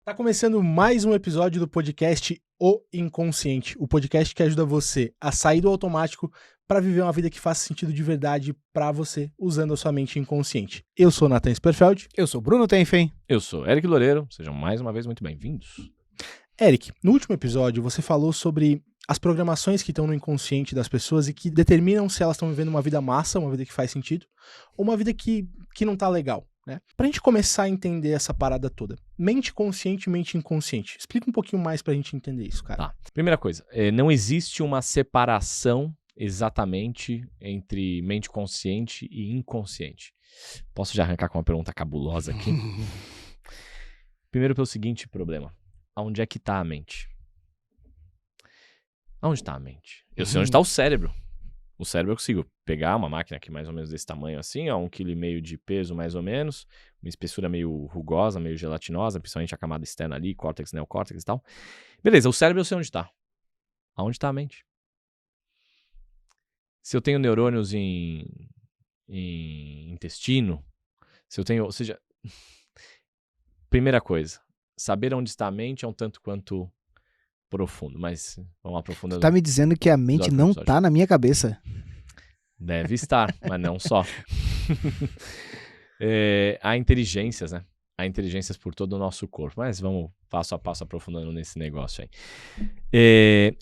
Tá começando mais um episódio do podcast O Inconsciente, o podcast que ajuda você a sair do automático para viver uma vida que faça sentido de verdade para você, usando a sua mente inconsciente. Eu sou Nathan Sperfeld. Eu sou Bruno Tenfen. Eu sou Eric Loureiro. Sejam mais uma vez muito bem-vindos. Eric, no último episódio você falou sobre as programações que estão no inconsciente das pessoas e que determinam se elas estão vivendo uma vida massa, uma vida que faz sentido, ou uma vida que não tá legal. Né? Pra gente começar a entender essa parada toda, mente consciente e mente inconsciente. Explica um pouquinho mais pra gente entender isso, cara. Tá. Primeira coisa, não existe uma separação exatamente entre mente consciente e inconsciente. Posso já arrancar com uma pergunta cabulosa aqui? Primeiro pelo seguinte problema. Aonde é que tá a mente? Aonde tá a mente? Eu sei onde tá o cérebro. O cérebro eu consigo pegar uma máquina aqui mais ou menos desse tamanho assim, ó, 1,5 kg de peso mais ou menos, uma espessura meio rugosa, meio gelatinosa, principalmente a camada externa ali, córtex, neocórtex e tal. Beleza, o cérebro eu sei onde tá. Aonde tá a mente? Se eu tenho neurônios em intestino, se eu tenho, ou seja, primeira coisa, saber onde está a mente é um tanto quanto profundo, mas vamos aprofundando. Tu tá me dizendo que a mente não tá na minha cabeça? Deve estar, mas não só. Há inteligências, né? Há inteligências por todo o nosso corpo, mas vamos passo a passo aprofundando nesse negócio aí.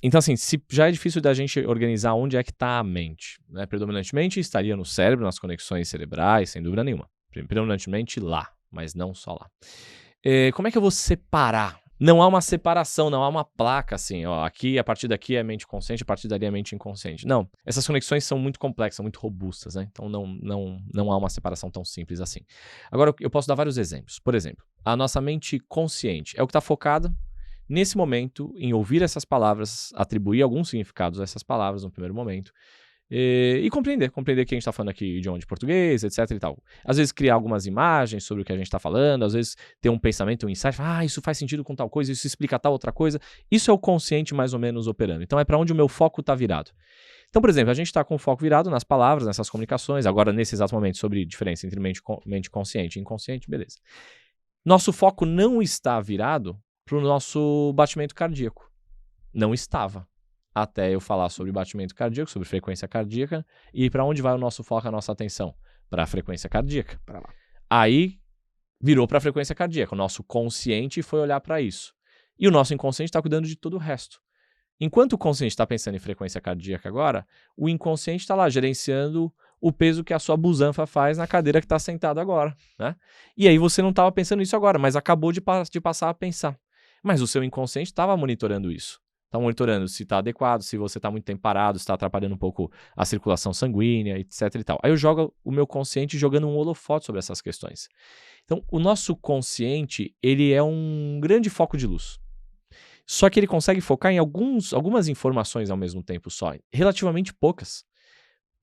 Então assim, se já é difícil da gente organizar onde é que está a mente, né? Predominantemente estaria no cérebro, nas conexões cerebrais, sem dúvida nenhuma. Predominantemente lá, mas não só lá. Como é que eu vou separar? Não há uma separação, não há uma placa assim, ó, aqui, a partir daqui é mente consciente, a partir dali é mente inconsciente. Não, essas conexões são muito complexas, muito robustas, né? Então não há uma separação tão simples assim. Agora, eu posso dar vários exemplos. Por exemplo, a nossa mente consciente é o que está focada, nesse momento, em ouvir essas palavras, atribuir alguns significados a essas palavras no primeiro momento, e compreender que a gente está falando aqui idioma de português, etc e tal. Às vezes criar algumas imagens sobre o que a gente está falando, às vezes ter um pensamento, um insight, isso faz sentido com tal coisa, isso explica tal outra coisa. Isso é o consciente mais ou menos operando. Então é para onde o meu foco está virado. Então, por exemplo, a gente está com o foco virado nas palavras, nessas comunicações, agora nesse exato momento sobre diferença entre mente consciente e inconsciente, beleza. Nosso foco não está virado para o nosso batimento cardíaco. Não estava. Até eu falar sobre batimento cardíaco, sobre frequência cardíaca, e para onde vai o nosso foco, a nossa atenção? Para a frequência cardíaca. Pra lá. Aí virou para a frequência cardíaca. O nosso consciente foi olhar para isso. E o nosso inconsciente está cuidando de todo o resto. Enquanto o consciente está pensando em frequência cardíaca agora, o inconsciente está lá gerenciando o peso que a sua busanfa faz na cadeira que está sentado agora. Né? E aí você não estava pensando nisso agora, mas acabou de passar a pensar. Mas o seu inconsciente estava monitorando isso. Está monitorando se está adequado, se você está muito tempo parado, se está atrapalhando um pouco a circulação sanguínea, etc e tal. Aí eu jogo o meu consciente jogando um holofote sobre essas questões. Então, o nosso consciente, ele é um grande foco de luz. Só que ele consegue focar em algumas informações ao mesmo tempo só, relativamente poucas.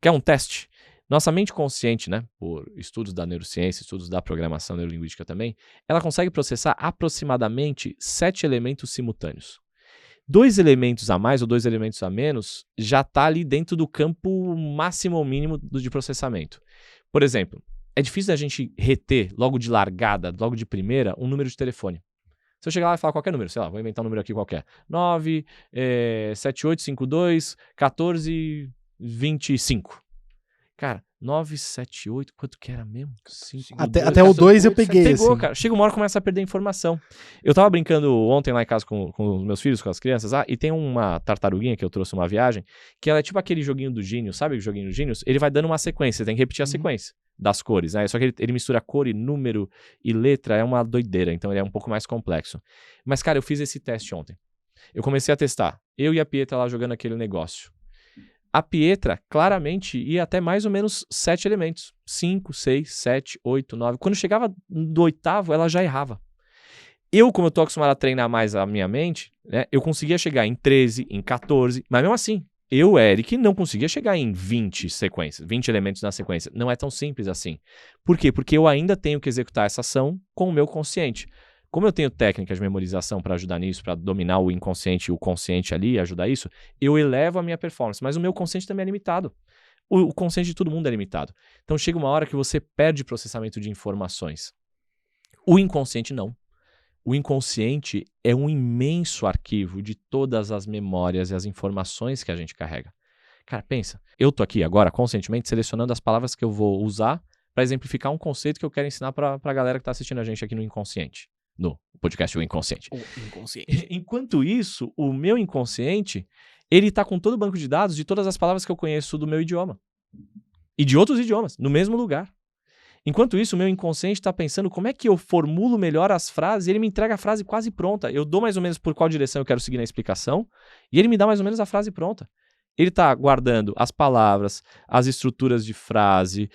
Que é um teste. Nossa mente consciente, né, por estudos da neurociência, estudos da programação neurolinguística também, ela consegue processar aproximadamente 7 elementos simultâneos. 2 elementos a mais ou 2 elementos a menos já está ali dentro do campo máximo ou mínimo de processamento. Por exemplo, é difícil da gente reter logo de largada, logo de primeira, um número de telefone. Se eu chegar lá e falar qualquer número, sei lá, vou inventar um número aqui qualquer. 97852 1425. Cara, 978, quanto que era mesmo? 5, até o 2 eu peguei. Pegou, assim. Cara. Chega uma hora que começa a perder informação. Eu tava brincando ontem lá em casa com os meus filhos, com as crianças, e tem uma tartaruguinha que eu trouxe uma viagem, que ela é tipo aquele joguinho do Gênios, sabe o joguinho do Gênios? Ele vai dando uma sequência, você tem que repetir a sequência das cores, né? Só que ele mistura cor e número e letra, é uma doideira, então ele é um pouco mais complexo. Mas, cara, eu fiz esse teste ontem. Eu comecei a testar, eu e a Pietra lá jogando aquele negócio. A Pietra claramente ia até mais ou menos 7 elementos. 5, 6, 7, 8, 9. Quando chegava do 8º, ela já errava. Eu, como eu tô acostumado a treinar mais a minha mente, né, eu conseguia chegar em 13, em 14, mas mesmo assim, eu, Eric, não conseguia chegar em 20 sequências, 20 elementos na sequência. Não é tão simples assim. Por quê? Porque eu ainda tenho que executar essa ação com o meu consciente. Como eu tenho técnicas de memorização para ajudar nisso, para dominar o inconsciente e o consciente ali, ajudar isso, eu elevo a minha performance, mas o meu consciente também é limitado. O consciente de todo mundo é limitado. Então chega uma hora que você perde processamento de informações. O inconsciente não. o inconsciente é um imenso arquivo de todas as memórias e as informações que a gente carrega. Cara, pensa, eu tô aqui agora, conscientemente, selecionando as palavras que eu vou usar para exemplificar um conceito que eu quero ensinar para a galera que tá assistindo a gente aqui no Inconsciente, no podcast O Inconsciente. O inconsciente. Enquanto isso, o meu inconsciente, ele tá com todo o banco de dados de todas as palavras que eu conheço do meu idioma. E de outros idiomas, no mesmo lugar. Enquanto isso, o meu inconsciente está pensando como é que eu formulo melhor as frases e ele me entrega a frase quase pronta. Eu dou mais ou menos por qual direção eu quero seguir na explicação e ele me dá mais ou menos a frase pronta. Ele está guardando as palavras, as estruturas de frase,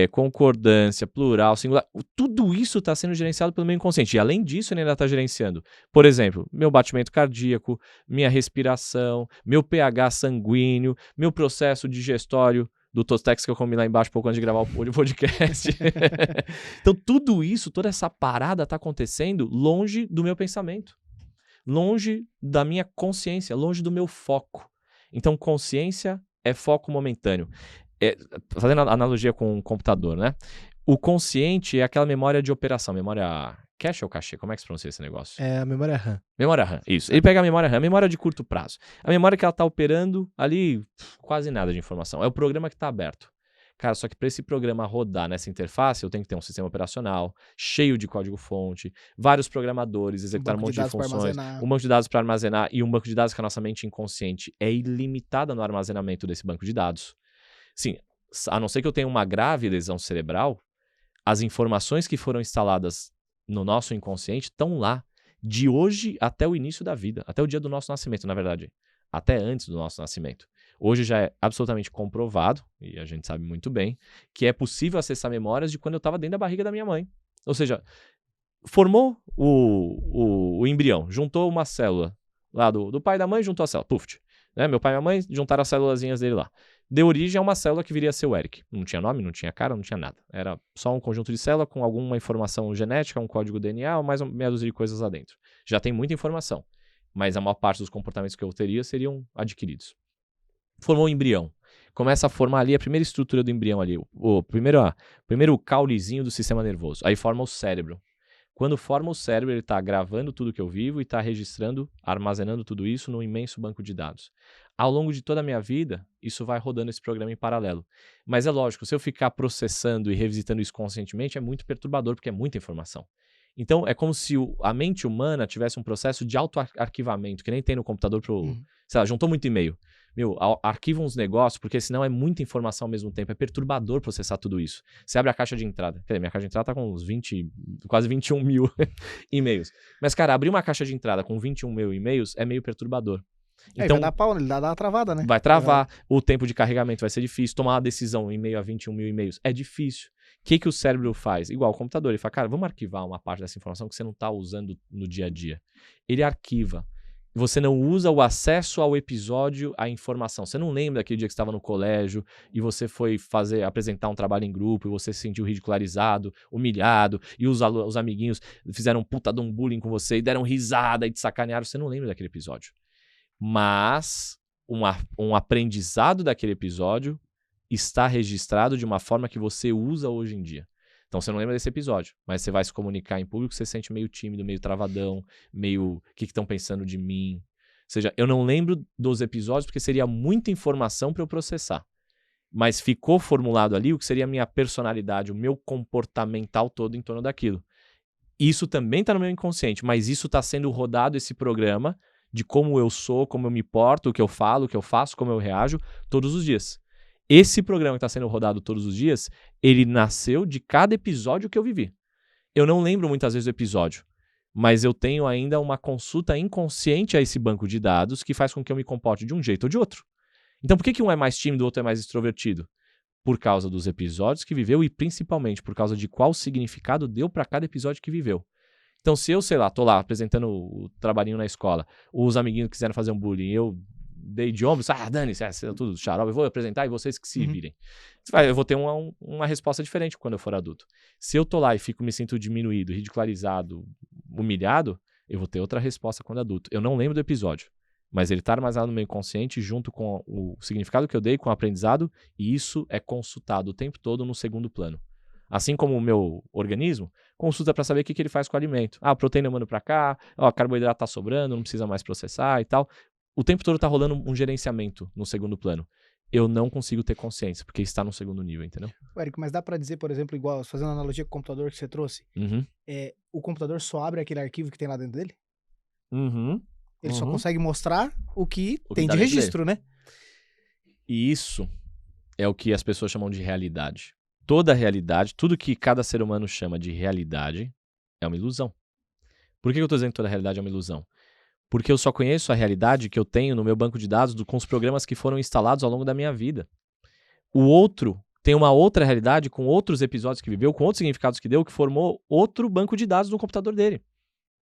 concordância, plural, singular. Tudo isso está sendo gerenciado pelo meu inconsciente. E além disso, ele ainda está gerenciando, por exemplo, meu batimento cardíaco, minha respiração, meu pH sanguíneo, meu processo digestório, do Tostex que eu comi lá embaixo pouco antes de gravar o podcast. Então, tudo isso, toda essa parada está acontecendo longe do meu pensamento, longe da minha consciência, longe do meu foco. Então, consciência é foco momentâneo. Fazendo analogia com o computador, né? O consciente é aquela memória de operação, memória cache ou cachê? Como é que se pronuncia esse negócio? É a memória RAM. Memória RAM, isso. Ele pega a memória RAM, a memória de curto prazo. A memória que ela está operando ali, quase nada de informação. É o programa que está aberto. Cara, só que para esse programa rodar nessa interface, eu tenho que ter um sistema operacional cheio de código-fonte, vários programadores, executar um monte de funções, um banco de dados para armazenar e um banco de dados que a nossa mente inconsciente é ilimitada no armazenamento desse banco de dados. Sim, a não ser que eu tenha uma grave lesão cerebral, as informações que foram instaladas no nosso inconsciente estão lá, de hoje até o início da vida, até o dia do nosso nascimento, na verdade, até antes do nosso nascimento. Hoje já é absolutamente comprovado, e a gente sabe muito bem, que é possível acessar memórias de quando eu estava dentro da barriga da minha mãe. Ou seja, formou o embrião, juntou uma célula lá do pai e da mãe, juntou a célula, puf, né? Meu pai e minha mãe juntaram as célulazinhas dele lá. Deu origem a uma célula que viria a ser o Eric. Não tinha nome, não tinha cara, não tinha nada. Era só um conjunto de célula com alguma informação genética, um código DNA, mais meia dúzia de coisas lá dentro. Já tem muita informação, mas a maior parte dos comportamentos que eu teria seriam adquiridos. Formou o embrião. Começa a formar ali a primeira estrutura do embrião ali, o primeiro caulezinho do sistema nervoso. Aí forma o cérebro. Quando forma o cérebro, ele está gravando tudo que eu vivo e está registrando, armazenando tudo isso num imenso banco de dados. Ao longo de toda a minha vida, isso vai rodando esse programa em paralelo. Mas é lógico, se eu ficar processando e revisitando isso conscientemente, é muito perturbador, porque é muita informação. Então, é como se a mente humana tivesse um processo de auto-arquivamento, que nem tem no computador sei lá, juntou muito e-mail. Arquiva uns negócios, porque senão é muita informação ao mesmo tempo. É perturbador processar tudo isso. Você abre a caixa de entrada. Quer dizer, minha caixa de entrada tá com uns quase 21 mil e-mails. Mas, cara, abrir uma caixa de entrada com 21 mil e-mails é meio perturbador. Então, vai dar pau, ele dá uma travada, né? Vai travar, o tempo de carregamento vai ser difícil, tomar uma decisão em meio a 21 mil e-mails é difícil. O que o cérebro faz? Igual o computador, ele fala, cara, vamos arquivar uma parte dessa informação que você não está usando no dia a dia. Ele arquiva. Você não usa o acesso ao episódio, à informação. Você não lembra daquele dia que você estava no colégio e você foi apresentar um trabalho em grupo e você se sentiu ridicularizado, humilhado, e os amiguinhos fizeram um puta de um bullying com você e deram risada e te sacanearam. Você não lembra daquele episódio. Mas um aprendizado daquele episódio está registrado de uma forma que você usa hoje em dia. Então você não lembra desse episódio, mas você vai se comunicar em público, você se sente meio tímido, meio travadão, meio o que estão pensando de mim. Ou seja, eu não lembro dos episódios porque seria muita informação para eu processar. Mas ficou formulado ali o que seria a minha personalidade, o meu comportamental todo em torno daquilo. Isso também está no meu inconsciente, mas isso está sendo rodado, esse programa, de como eu sou, como eu me porto, o que eu falo, o que eu faço, como eu reajo, todos os dias. Esse programa que está sendo rodado todos os dias, ele nasceu de cada episódio que eu vivi. Eu não lembro muitas vezes do episódio, mas eu tenho ainda uma consulta inconsciente a esse banco de dados que faz com que eu me comporte de um jeito ou de outro. Então por que um é mais tímido e o outro é mais extrovertido? Por causa dos episódios que viveu e principalmente por causa de qual significado deu para cada episódio que viveu. Então se eu, sei lá, tô lá apresentando o trabalhinho na escola, os amiguinhos quiseram fazer um bullying, eu dei de ombros, dane-se, é tudo xarope, eu vou apresentar e vocês que se virem. Eu vou ter uma resposta diferente quando eu for adulto. Se eu tô lá e me sinto diminuído, ridicularizado, humilhado, eu vou ter outra resposta quando adulto. Eu não lembro do episódio, mas ele tá armazenado no meu inconsciente junto com o significado que eu dei, com o aprendizado, e isso é consultado o tempo todo no segundo plano. Assim como o meu organismo consulta para saber o que ele faz com o alimento. Ah, a proteína eu mando para cá, ó, carboidrato tá sobrando, não precisa mais processar e tal. O tempo todo tá rolando um gerenciamento no segundo plano. Eu não consigo ter consciência, porque está no segundo nível, entendeu? Érico, mas dá pra dizer, por exemplo, igual, fazendo analogia com o computador que você trouxe, o computador só abre aquele arquivo que tem lá dentro dele? Ele só consegue mostrar o que tem de registro, né? E isso é o que as pessoas chamam de realidade. Toda realidade, tudo que cada ser humano chama de realidade é uma ilusão. Por que eu tô dizendo que toda realidade é uma ilusão? Porque eu só conheço a realidade que eu tenho no meu banco de dados com os programas que foram instalados ao longo da minha vida. O outro tem uma outra realidade com outros episódios que viveu, com outros significados que deu, que formou outro banco de dados no computador dele.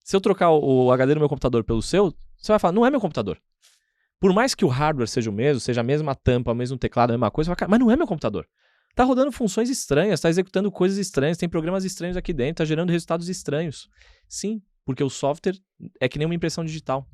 Se eu trocar o HD do meu computador pelo seu, você vai falar, não é meu computador. Por mais que o hardware seja o mesmo, seja a mesma tampa, o mesmo teclado, a mesma coisa, você vai falar, mas não é meu computador. Tá rodando funções estranhas, tá executando coisas estranhas, tem programas estranhos aqui dentro, tá gerando resultados estranhos. Sim, porque o software é que nem uma impressão digital.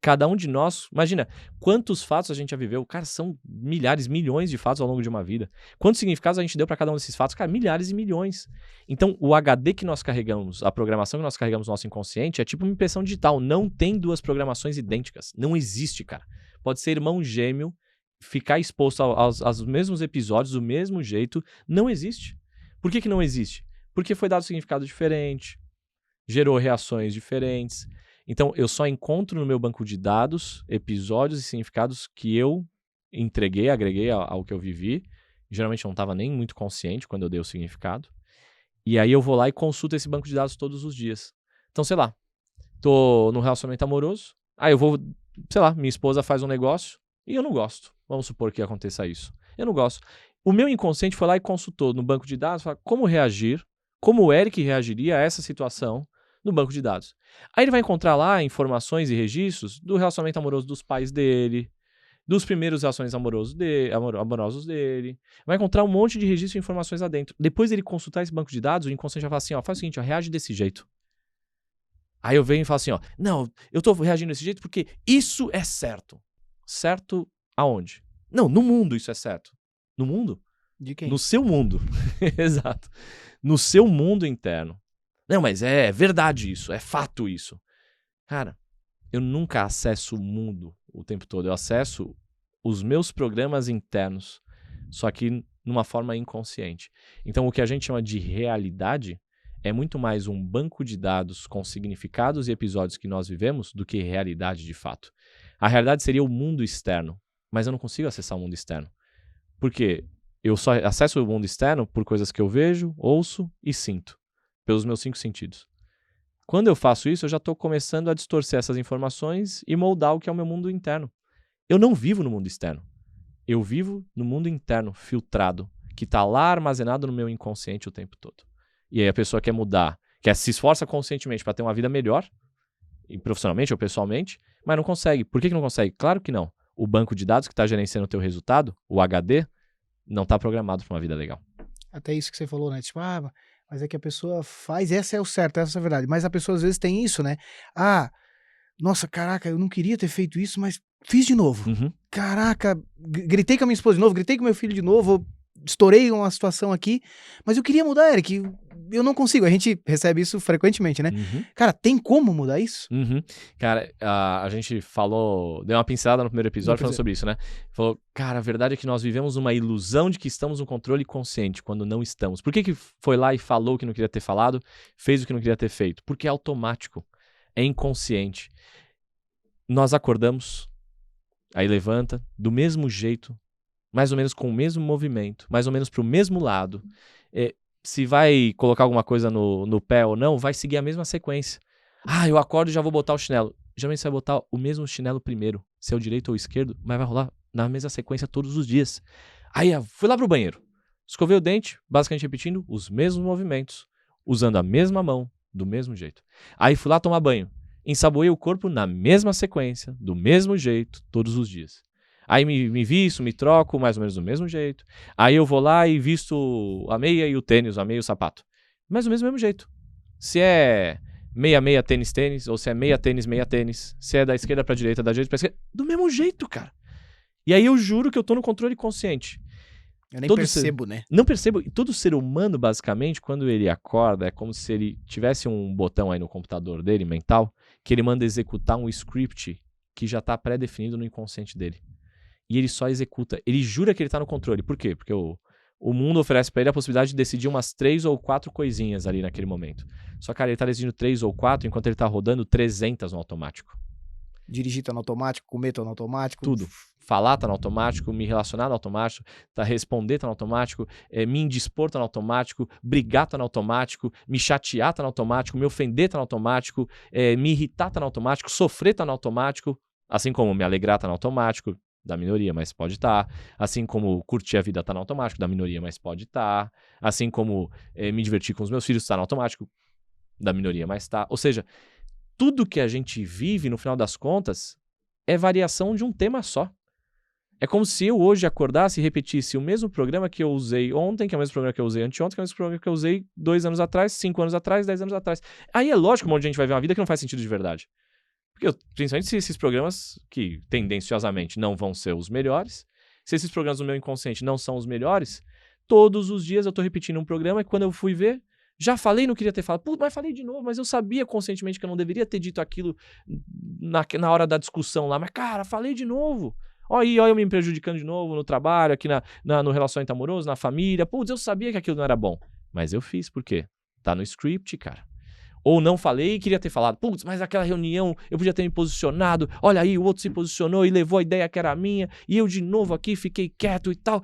Cada um de nós, imagina, quantos fatos a gente já viveu? Cara, são milhares, milhões de fatos ao longo de uma vida. Quantos significados a gente deu para cada um desses fatos? Cara, milhares e milhões. Então, o HD que nós carregamos, a programação que nós carregamos no nosso inconsciente é tipo uma impressão digital. Não tem duas programações idênticas. Não existe, cara. Pode ser irmão gêmeo, ficar exposto aos mesmos episódios do mesmo jeito. Não existe. Por que não existe? Porque foi dado significado diferente, gerou reações diferentes. Então, eu só encontro no meu banco de dados episódios e significados que eu entreguei, agreguei ao que eu vivi. Geralmente eu não estava nem muito consciente quando eu dei o significado. E aí eu vou lá e consulto esse banco de dados todos os dias. Então, sei lá, tô num relacionamento amoroso, aí eu vou, sei lá, minha esposa faz um negócio e eu não gosto. Vamos supor que aconteça isso. Eu não gosto. O meu inconsciente foi lá e consultou no banco de dados, fala, como reagir, como o Eric reagiria a essa situação no banco de dados. Aí ele vai encontrar lá informações e registros do relacionamento amoroso dos pais dele, dos primeiros relações amorosos dele. Vai encontrar um monte de registros e informações lá dentro. Depois ele consultar esse banco de dados, o inconsciente vai falar assim, ó, faz o seguinte, ó, reage desse jeito. Aí eu venho e falo assim, ó, não, eu tô reagindo desse jeito porque isso é certo. Certo aonde? Não, no mundo isso é certo. No mundo? De quem? No seu mundo. Exato. No seu mundo interno. Não, mas é verdade isso, é fato isso. Cara, eu nunca acesso o mundo o tempo todo. Eu acesso os meus programas internos, só que numa forma inconsciente. Então, o que a gente chama de realidade é muito mais um banco de dados com significados e episódios que nós vivemos do que realidade de fato. A realidade seria o mundo externo, mas eu não consigo acessar o mundo externo. Por quê? Eu só acesso o mundo externo por coisas que eu vejo, ouço e sinto. Pelos meus 5 sentidos. Quando eu faço isso, eu já estou começando a distorcer essas informações e moldar o que é o meu mundo interno. Eu não vivo no mundo externo. Eu vivo no mundo interno, filtrado, que está lá armazenado no meu inconsciente o tempo todo. E aí a pessoa quer mudar, se esforça conscientemente para ter uma vida melhor, profissionalmente ou pessoalmente, mas não consegue. Por que não consegue? Claro que não. O banco de dados que está gerenciando o teu resultado, o HD, não está programado para uma vida legal. Até isso que você falou, né? Tipo, mas é que a pessoa faz, essa é o certo, essa é a verdade. Mas a pessoa às vezes tem isso, né? Nossa, caraca, eu não queria ter feito isso, mas fiz de novo. Caraca, gritei com a minha esposa de novo, gritei com meu filho de novo, estourei uma situação aqui, mas eu queria mudar, Eric, eu não consigo. A gente recebe isso frequentemente, né? Cara, tem como mudar isso? Cara, a gente deu uma pincelada no primeiro episódio falando sobre isso, né? Falou, cara, a verdade é que nós vivemos uma ilusão de que estamos no controle consciente, quando não estamos. Por que foi lá e falou o que não queria ter falado, fez o que não queria ter feito? Porque é automático, é inconsciente. Nós acordamos, aí levanta, do mesmo jeito, mais ou menos com o mesmo movimento, mais ou menos para o mesmo lado. Se vai colocar alguma coisa no pé ou não, vai seguir a mesma sequência. Eu acordo e já vou botar o chinelo. Geralmente você vai botar o mesmo chinelo primeiro, se é o direito ou o esquerdo, mas vai rolar na mesma sequência todos os dias. Aí fui lá pro banheiro, escovei o dente, basicamente repetindo os mesmos movimentos, usando a mesma mão, do mesmo jeito. Aí fui lá tomar banho, ensaboei o corpo na mesma sequência, do mesmo jeito, todos os dias. Aí me visto, me troco, mais ou menos do mesmo jeito. Aí eu vou lá e visto a meia e o tênis, a meia e o sapato. Mais ou menos do mesmo jeito. Se é meia, tênis, ou se é meia, tênis, se é da esquerda pra direita, da direita pra esquerda, do mesmo jeito, cara. E aí eu juro que eu tô no controle consciente. Eu nem percebo, né? Não percebo. E todo ser humano, basicamente, quando ele acorda, é como se ele tivesse um botão aí no computador dele, mental, que ele manda executar um script que já tá pré-definido no inconsciente dele. E ele só executa. Ele jura que ele tá no controle. Por quê? Porque o mundo oferece pra ele a possibilidade de decidir umas 3 ou 4 coisinhas ali naquele momento. Só que, cara, ele tá decidindo 3 ou 4 enquanto ele tá rodando 300 no automático. Dirigir tá no automático, comer tá no automático. Tudo. Falar tá no automático, me relacionar no automático, responder tá no automático, me indispor tá no automático, brigar tá no automático, me chatear tá no automático, me ofender tá no automático, me irritar tá no automático, sofrer tá no automático, assim como me alegrar tá no automático, da minoria, mas pode estar. Assim como curtir a vida tá no automático, da minoria, mas pode estar. Assim como me divertir com os meus filhos tá no automático, da minoria, mas tá. Ou seja, tudo que a gente vive, no final das contas, é variação de um tema só. É como se eu hoje acordasse e repetisse o mesmo programa que eu usei ontem, que é o mesmo programa que eu usei anteontem, que é o mesmo programa que eu usei 2 anos atrás, 5 anos atrás, 10 anos atrás. Aí é lógico que um monte de gente vai ver uma vida que não faz sentido de verdade. Porque, principalmente se esses programas, que tendenciosamente não vão ser os melhores, se esses programas do meu inconsciente não são os melhores, todos os dias eu tô repetindo um programa e quando eu fui ver, já falei, não queria ter falado. Pô, mas falei de novo, mas eu sabia conscientemente que eu não deveria ter dito aquilo na hora da discussão lá. Mas, cara, falei de novo. Olha aí, olha eu me prejudicando de novo no trabalho, aqui no relacionamento amoroso, na família. Putz, eu sabia que aquilo não era bom. Mas eu fiz, por quê? Tá no script, cara. Ou não falei e queria ter falado. Putz, mas aquela reunião eu podia ter me posicionado. Olha aí, o outro se posicionou e levou a ideia que era minha. E eu de novo aqui fiquei quieto e tal.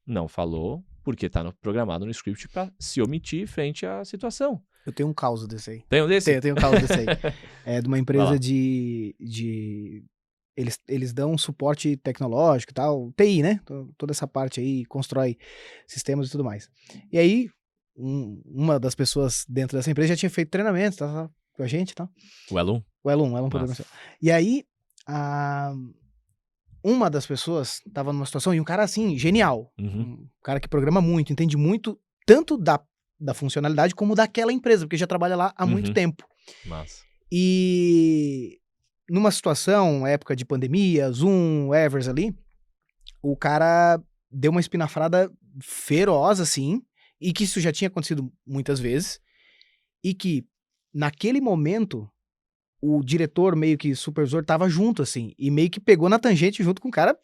Não falou, porque tá programado no script pra se omitir frente à situação. Eu tenho um caos desse aí. Tem um desse? Eu tenho um caos desse aí. É de uma empresa de eles dão suporte tecnológico e tal, TI, né? Toda essa parte aí, constrói sistemas e tudo mais. E aí, uma das pessoas dentro dessa empresa já tinha feito treinamento, tá, com a gente e tal. O Elon? O Elon programação. E aí, uma das pessoas tava numa situação, e um cara assim, genial, um cara que programa muito, entende muito, tanto da funcionalidade como daquela empresa, porque já trabalha lá há muito tempo. Massa. E numa situação, época de pandemia, Zoom, Evers ali, o cara deu uma espinafrada feroz, assim, e que isso já tinha acontecido muitas vezes, e que, naquele momento, o diretor, meio que supervisor, tava junto, assim, e meio que pegou na tangente junto com o cara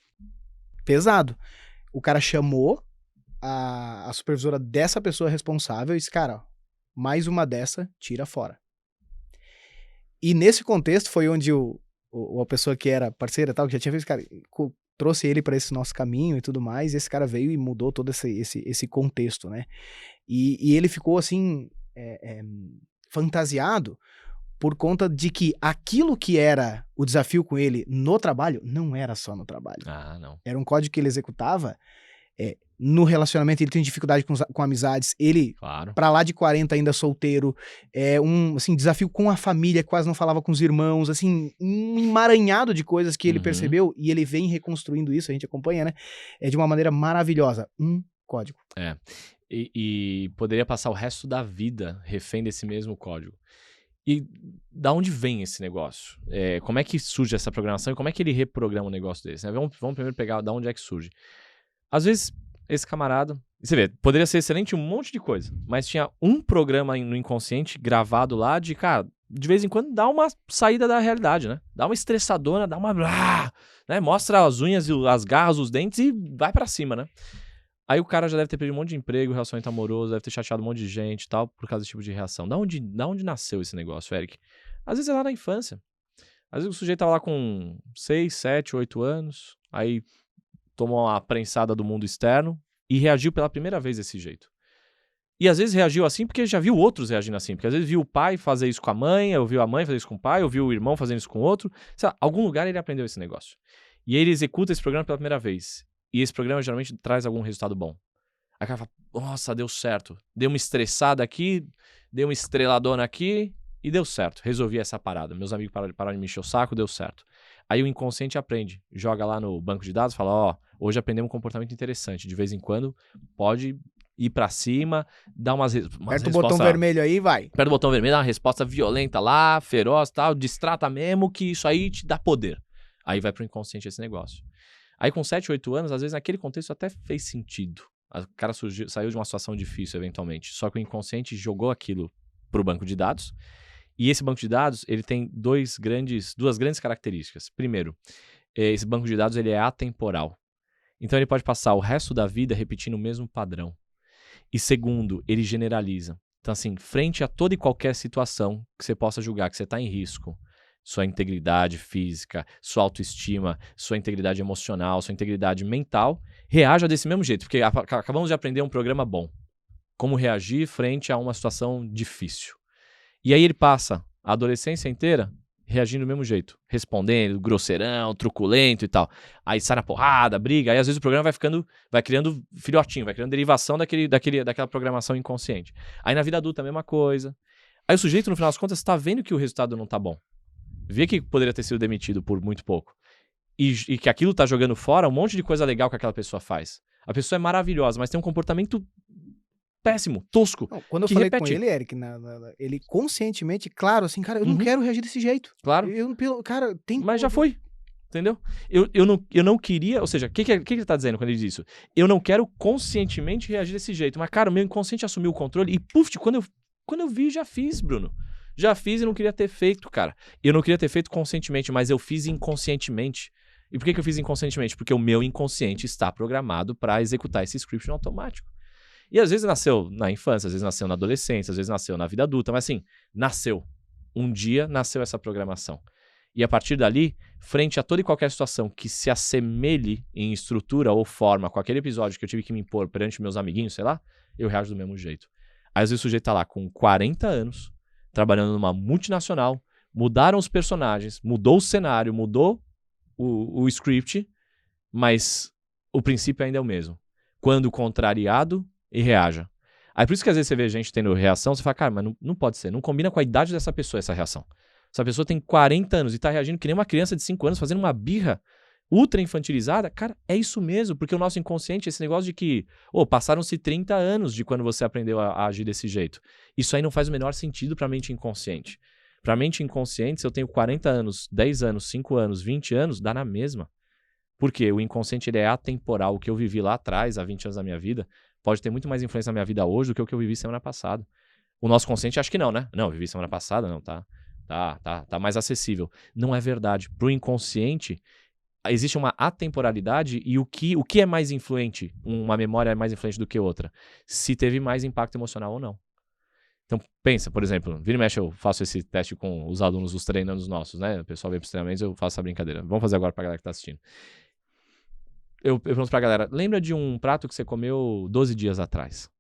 pesado. O cara chamou a supervisora dessa pessoa responsável e disse, cara, ó, mais uma dessa, tira fora. E nesse contexto foi onde a pessoa que era parceira e tal, que já tinha feito, cara, trouxe ele para esse nosso caminho e tudo mais, e esse cara veio e mudou todo esse contexto, né? E ele ficou, assim, fantasiado por conta de que aquilo que era o desafio com ele no trabalho, não era só no trabalho. Ah, não. Era um código que ele executava, no relacionamento ele tem dificuldade com amizades, ele, claro, pra lá de 40 ainda solteiro, assim, desafio com a família, quase não falava com os irmãos, assim, um emaranhado de coisas que ele percebeu, e ele vem reconstruindo isso, a gente acompanha, né, de uma maneira maravilhosa, um código. E poderia passar o resto da vida refém desse mesmo código. E da onde vem esse negócio? Como é que surge essa programação e como é que ele reprograma um negócio desse? Né? Vamos primeiro pegar da onde é que surge. Às vezes, esse camarada... Você vê, poderia ser excelente um monte de coisa, mas tinha um programa no inconsciente gravado lá de, cara, de vez em quando dá uma saída da realidade, né? Dá uma estressadona, dá uma... né? Mostra as unhas, as garras, os dentes e vai pra cima, né? Aí o cara já deve ter perdido um monte de emprego, relacionamento amoroso, deve ter chateado um monte de gente e tal, por causa desse tipo de reação. Da onde nasceu esse negócio, Eric? Às vezes é lá na infância. Às vezes o sujeito tava lá com 6, 7, 8 anos, aí tomou uma prensada do mundo externo e reagiu pela primeira vez desse jeito. E às vezes reagiu assim porque já viu outros reagindo assim, porque às vezes viu o pai fazer isso com a mãe, ou viu a mãe fazer isso com o pai, ou viu o irmão fazendo isso com o outro. Sei lá, algum lugar ele aprendeu esse negócio. E aí ele executa esse programa pela primeira vez. E esse programa geralmente traz algum resultado bom. Aí o cara fala, nossa, deu certo. Deu uma estressada aqui, deu uma estreladona aqui e deu certo. Resolvi essa parada. Meus amigos pararam de me encher o saco, deu certo. Aí o inconsciente aprende. Joga lá no banco de dados e fala, hoje aprendemos um comportamento interessante. De vez em quando pode ir pra cima, dar umas Aperta o botão vermelho aí, vai. Aperta o botão vermelho, dá uma resposta violenta lá, feroz e tal, distrata mesmo que isso aí te dá poder. Aí vai pro inconsciente esse negócio. Aí com 7, 8 anos, às vezes naquele contexto até fez sentido. O cara saiu de uma situação difícil, eventualmente. Só que o inconsciente jogou aquilo pro banco de dados. E esse banco de dados, ele tem duas grandes características. Primeiro, esse banco de dados ele é atemporal. Então ele pode passar o resto da vida repetindo o mesmo padrão. E segundo, ele generaliza. Então assim, frente a toda e qualquer situação que você possa julgar que você está em risco, sua integridade física, sua autoestima, sua integridade emocional, sua integridade mental, reaja desse mesmo jeito. Porque acabamos de aprender um programa bom. Como reagir frente a uma situação difícil. E aí ele passa a adolescência inteira reagindo do mesmo jeito. Respondendo, grosseirão, truculento e tal. Aí sai na porrada, briga. Aí às vezes o programa vai criando filhotinho, vai criando derivação daquela programação inconsciente. Aí na vida adulta a mesma coisa. Aí o sujeito, no final das contas, está vendo que o resultado não tá bom. Vê que poderia ter sido demitido por muito pouco. E que aquilo tá jogando fora um monte de coisa legal que aquela pessoa faz. A pessoa é maravilhosa, mas tem um comportamento péssimo, tosco. Não, quando eu falei com ele, Eric, ele conscientemente, claro, assim, cara, eu não quero reagir desse jeito. Claro. Cara, tem... Mas já foi, entendeu? Eu não queria, ou seja, o que ele tá dizendo quando ele diz isso? Eu não quero conscientemente reagir desse jeito, mas, cara, o meu inconsciente assumiu o controle e, puf, quando eu vi, já fiz, Bruno. Já fiz e não queria ter feito, cara. Eu não queria ter feito conscientemente, mas eu fiz inconscientemente. E por que eu fiz inconscientemente? Porque o meu inconsciente está programado para executar esse script no automático. E às vezes nasceu na infância, às vezes nasceu na adolescência, às vezes nasceu na vida adulta, mas assim, nasceu. Um dia nasceu essa programação. E a partir dali, frente a toda e qualquer situação que se assemelhe em estrutura ou forma com aquele episódio que eu tive que me impor perante meus amiguinhos, sei lá, eu reajo do mesmo jeito. Aí às vezes o sujeito tá lá com 40 anos, trabalhando numa multinacional, mudaram os personagens, mudou o cenário, mudou o script, mas o princípio ainda é o mesmo. Quando contrariado, e reaja. Aí por isso que às vezes você vê gente tendo reação, você fala, cara, mas não pode ser, não combina com a idade dessa pessoa essa reação. Essa pessoa tem 40 anos e tá reagindo que nem uma criança de 5 anos, fazendo uma birra ultra infantilizada. Cara, é isso mesmo, porque o nosso inconsciente, esse negócio de que, passaram-se 30 anos de quando você aprendeu a agir desse jeito. Isso aí não faz o menor sentido pra mente inconsciente. Pra mente inconsciente, se eu tenho 40 anos, 10 anos, 5 anos, 20 anos, dá na mesma. Porque o inconsciente ele é atemporal. O que eu vivi lá atrás, há 20 anos da minha vida, pode ter muito mais influência na minha vida hoje do que o que eu vivi semana passada. O nosso consciente acha que não, né? Não, eu vivi semana passada, não, tá mais acessível. Não é verdade. Pro inconsciente, existe uma atemporalidade e o que é mais influente? Uma memória é mais influente do que outra? Se teve mais impacto emocional ou não. Então, pensa, por exemplo, vira e mexe, eu faço esse teste com os alunos, os treinandos nossos, né? O pessoal vem pros treinamentos, eu faço essa brincadeira. Vamos fazer agora pra galera que tá assistindo. Eu pergunto pra galera, lembra de um prato que você comeu 12 dias atrás?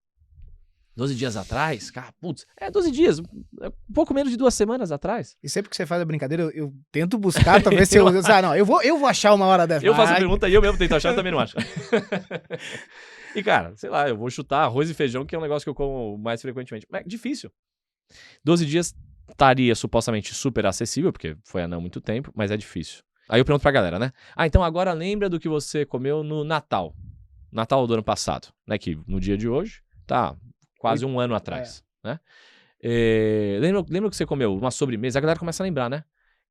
12 dias atrás? Cara, putz, 12 dias, um pouco menos de 2 semanas atrás. E sempre que você faz a brincadeira, eu tento buscar, talvez se eu... não, eu vou achar uma hora dessa. Eu faço a pergunta e eu mesmo tento achar, eu também não acho. E cara, sei lá, eu vou chutar arroz e feijão, que é um negócio que eu como mais frequentemente. É difícil. 12 dias estaria supostamente super acessível, porque foi há não muito tempo, mas é difícil. Aí eu pergunto pra galera, né? Então agora lembra do que você comeu no Natal. Natal do ano passado, né? Que no dia de hoje, tá quase um ano atrás, né? Lembra que você comeu uma sobremesa? A galera começa a lembrar, né?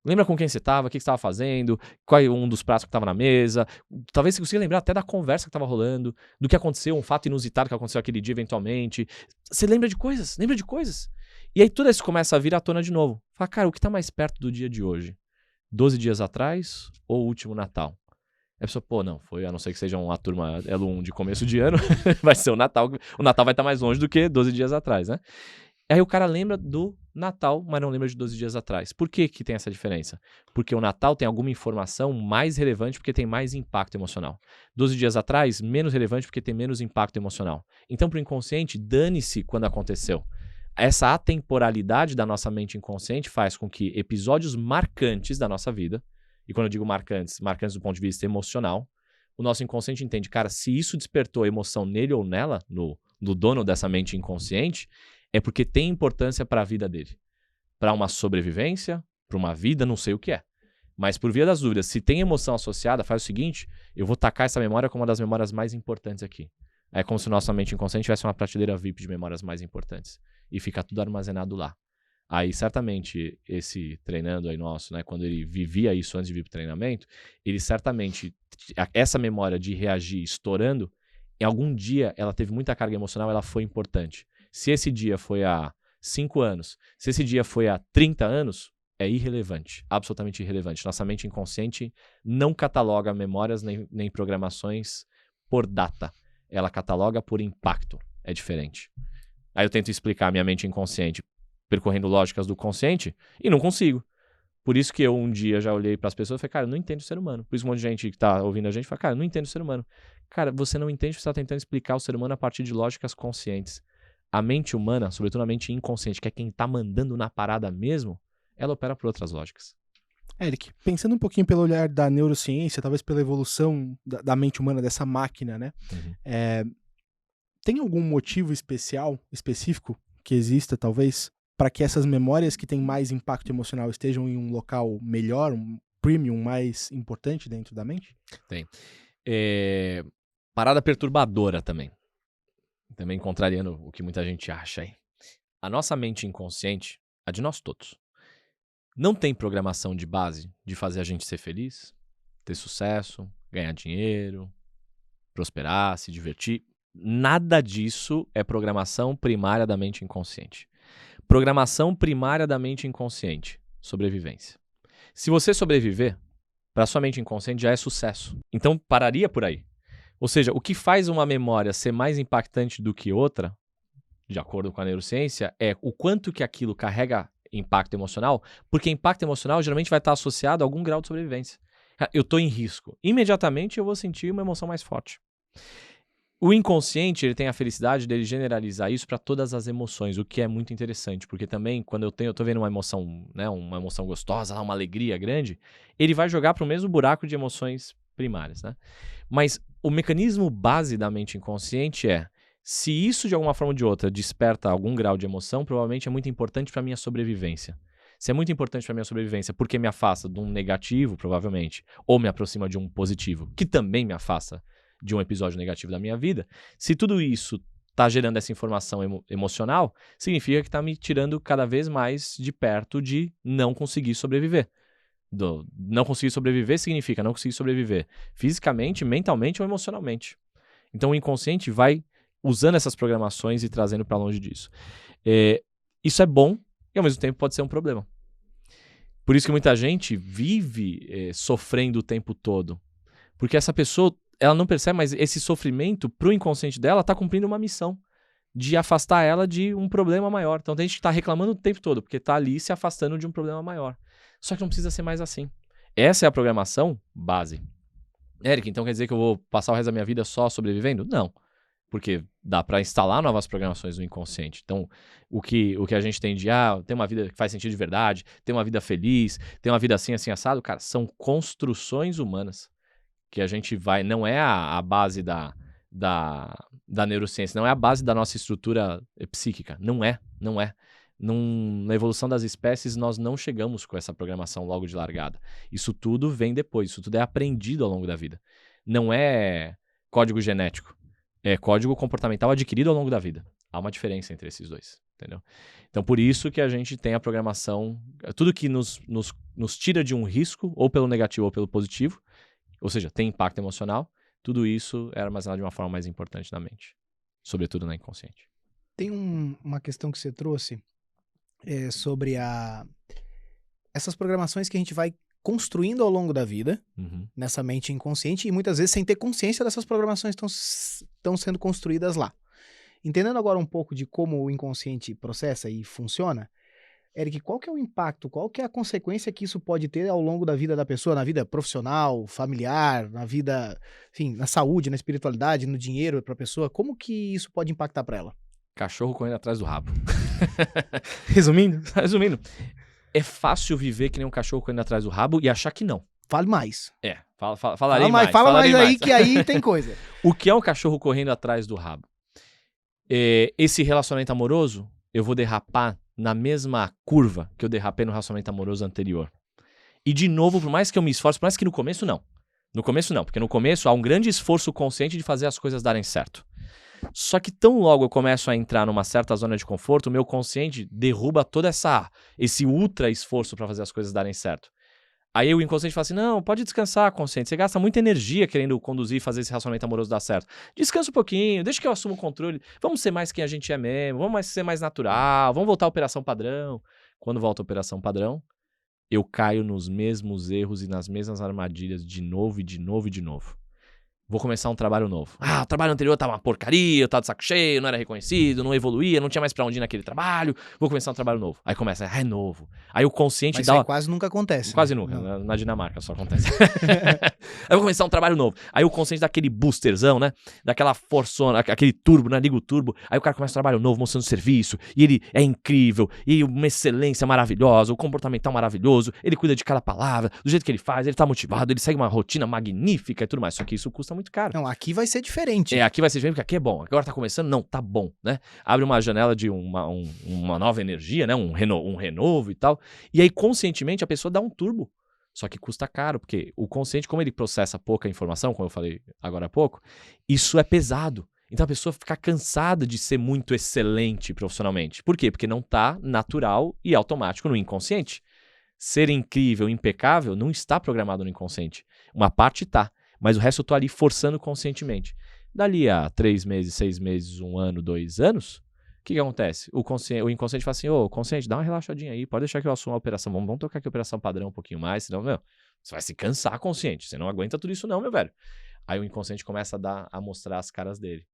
Lembra com quem você tava, o que você tava fazendo, qual é um dos pratos que tava na mesa. Talvez você consiga lembrar até da conversa que tava rolando, do que aconteceu, um fato inusitado que aconteceu aquele dia eventualmente. Você lembra de coisas. E aí tudo isso começa a vir à tona de novo. Fala, cara, o que tá mais perto do dia de hoje? 12 dias atrás ou o último Natal? A pessoa, não, foi, a não ser que seja uma turma Elo 1 de começo de ano, vai ser o Natal vai estar mais longe do que 12 dias atrás, né? Aí o cara lembra do Natal, mas não lembra de 12 dias atrás. Por que tem essa diferença? Porque o Natal tem alguma informação mais relevante porque tem mais impacto emocional. 12 dias atrás, menos relevante porque tem menos impacto emocional. Então, pro inconsciente, dane-se quando aconteceu. Essa atemporalidade da nossa mente inconsciente faz com que episódios marcantes da nossa vida, e quando eu digo marcantes do ponto de vista emocional, o nosso inconsciente entende, cara, se isso despertou emoção nele ou nela, no dono dessa mente inconsciente, é porque tem importância para a vida dele. Para uma sobrevivência, para uma vida, não sei o que é. Mas por via das dúvidas, se tem emoção associada, faz o seguinte, eu vou tacar essa memória como uma das memórias mais importantes aqui. É como se nossa mente inconsciente tivesse uma prateleira VIP de memórias mais importantes. E fica tudo armazenado lá. Aí, certamente, esse treinando aí nosso, né, quando ele vivia isso antes de vir pro treinamento, ele certamente, essa memória de reagir estourando, em algum dia ela teve muita carga emocional, ela foi importante. Se esse dia foi há 5 anos, se esse dia foi há 30 anos, é irrelevante, absolutamente irrelevante. Nossa mente inconsciente não cataloga memórias nem programações por data. Ela cataloga por impacto. É diferente. Aí eu tento explicar a minha mente inconsciente percorrendo lógicas do consciente e não consigo. Por isso que eu um dia já olhei para as pessoas e falei, cara, eu não entendo o ser humano. Por isso um monte de gente que tá ouvindo a gente fala, cara, eu não entendo o ser humano. Cara, você não entende, você está tentando explicar o ser humano a partir de lógicas conscientes. A mente humana, sobretudo a mente inconsciente, que é quem tá mandando na parada mesmo, ela opera por outras lógicas. Eric, pensando um pouquinho pelo olhar da neurociência, talvez pela evolução da mente humana, dessa máquina, né? Tem algum motivo específico, que exista, talvez, para que essas memórias que têm mais impacto emocional estejam em um local melhor, um premium mais importante dentro da mente? Tem. Parada perturbadora também. Também contrariando o que muita gente acha aí. A nossa mente inconsciente, a de nós todos, não tem programação de base de fazer a gente ser feliz, ter sucesso, ganhar dinheiro, prosperar, se divertir. Nada disso é programação primária da mente inconsciente. Programação primária da mente inconsciente, sobrevivência. Se você sobreviver, para sua mente inconsciente já é sucesso. Então pararia por aí. Ou seja, o que faz uma memória ser mais impactante do que outra, de acordo com a neurociência, é o quanto que aquilo carrega impacto emocional, porque impacto emocional geralmente vai estar associado a algum grau de sobrevivência. Eu estou em risco. Imediatamente eu vou sentir uma emoção mais forte. O inconsciente, ele tem a felicidade dele generalizar isso para todas as emoções, o que é muito interessante, porque também quando eu tô vendo uma emoção, né, uma emoção gostosa, uma alegria grande, ele vai jogar para o mesmo buraco de emoções primárias, né? Mas o mecanismo base da mente inconsciente é, se isso de alguma forma ou de outra desperta algum grau de emoção, provavelmente é muito importante para minha sobrevivência. Se é muito importante para minha sobrevivência porque me afasta de um negativo, provavelmente, ou me aproxima de um positivo, que também me afasta de um episódio negativo da minha vida, se tudo isso está gerando essa informação emocional, significa que está me tirando cada vez mais de perto de não conseguir sobreviver. Não conseguir sobreviver significa não conseguir sobreviver fisicamente, mentalmente ou emocionalmente. Então o inconsciente vai usando essas programações e trazendo para longe disso. Isso é bom e ao mesmo tempo pode ser um problema. Por isso que muita gente vive sofrendo o tempo todo. Porque essa pessoa, ela não percebe, mas esse sofrimento pro inconsciente dela está cumprindo uma missão de afastar ela de um problema maior. Então tem gente que está reclamando o tempo todo, porque está ali se afastando de um problema maior. Só que não precisa ser mais assim. Essa é a programação base. Eric, então quer dizer que eu vou passar o resto da minha vida só sobrevivendo? Não. Porque dá para instalar novas programações no inconsciente. Então, o que a gente tem de, ter uma vida que faz sentido de verdade, ter uma vida feliz, ter uma vida assim, assim, assado, cara, são construções humanas. Que a gente vai, não é a base da neurociência, não é a base da nossa estrutura psíquica, não é. Na evolução das espécies, nós não chegamos com essa programação logo de largada. Isso tudo vem depois, isso tudo é aprendido ao longo da vida. Não é código genético, é código comportamental adquirido ao longo da vida. Há uma diferença entre esses dois, entendeu? Então, por isso que a gente tem a programação, tudo que nos tira de um risco, ou pelo negativo ou pelo positivo, ou seja, tem impacto emocional, tudo isso é armazenado de uma forma mais importante na mente, sobretudo na inconsciente. Tem uma questão que você trouxe sobre essas programações que a gente vai construindo ao longo da vida, nessa mente inconsciente, e muitas vezes sem ter consciência dessas programações estão sendo construídas lá. Entendendo agora um pouco de como o inconsciente processa e funciona, Eric, qual que é o impacto, qual que é a consequência que isso pode ter ao longo da vida da pessoa, na vida profissional, familiar, na vida, enfim, na saúde, na espiritualidade, no dinheiro para a pessoa? Como que isso pode impactar para ela? Cachorro correndo atrás do rabo. Resumindo, é fácil viver que nem um cachorro correndo atrás do rabo e achar que não. Fale mais. Falarei mais. Fala mais aí, que aí tem coisa. O que é um cachorro correndo atrás do rabo? Esse relacionamento amoroso, eu vou derrapar na mesma curva que eu derrapei no relacionamento amoroso anterior. E de novo, por mais que eu me esforce, por mais que no começo não. No começo não, porque no começo há um grande esforço consciente de fazer as coisas darem certo. Só que tão logo eu começo a entrar numa certa zona de conforto, o meu consciente derruba todo esse ultra esforço para fazer as coisas darem certo. Aí o inconsciente fala assim, não, pode descansar, consciente, você gasta muita energia querendo conduzir e fazer esse relacionamento amoroso dar certo. Descansa um pouquinho, deixa que eu assumo o controle, vamos ser mais quem a gente é mesmo, vamos ser mais natural, vamos voltar à operação padrão. Quando volta à operação padrão, eu caio nos mesmos erros e nas mesmas armadilhas de novo e de novo e de novo. Vou começar um trabalho novo. O trabalho anterior tava uma porcaria, eu tava de saco cheio, não era reconhecido, não evoluía, não tinha mais pra onde ir naquele trabalho. Vou começar um trabalho novo. Aí começa, é novo. Aí o consciente Mas dá isso quase nunca acontece. Quase né? nunca, na Dinamarca só acontece. Aí eu vou começar um trabalho novo. Aí o consciente dá aquele boosterzão, né? Daquela forçona, aquele turbo, né? Liga o turbo. Aí o cara começa um trabalho novo, mostrando serviço. E ele é incrível. E uma excelência maravilhosa. O comportamental maravilhoso. Ele cuida de cada palavra. Do jeito que ele faz. Ele tá motivado. Ele segue uma rotina magnífica e tudo mais. Só que isso custa muito caro. Não, aqui vai ser diferente. Aqui vai ser diferente, porque aqui é bom. Agora tá começando? Não, tá bom, né? Abre uma janela de uma nova energia, né? Um renovo e tal. E aí, conscientemente, a pessoa dá um turbo. Só que custa caro, porque o consciente, como ele processa pouca informação, como eu falei agora há pouco, isso é pesado. Então a pessoa fica cansada de ser muito excelente profissionalmente. Por quê? Porque não tá natural e automático no inconsciente. Ser incrível, impecável, não está programado no inconsciente. Uma parte tá, mas o resto eu tô ali forçando conscientemente. Dali a 3 meses, 6 meses, 1 ano, 2 anos, o que acontece? O inconsciente fala assim, consciente, dá uma relaxadinha aí, pode deixar que eu assuma a operação, vamos tocar aqui a operação padrão um pouquinho mais, senão, você vai se cansar, consciente, você não aguenta tudo isso não, meu velho. Aí o inconsciente começa a mostrar as caras dele.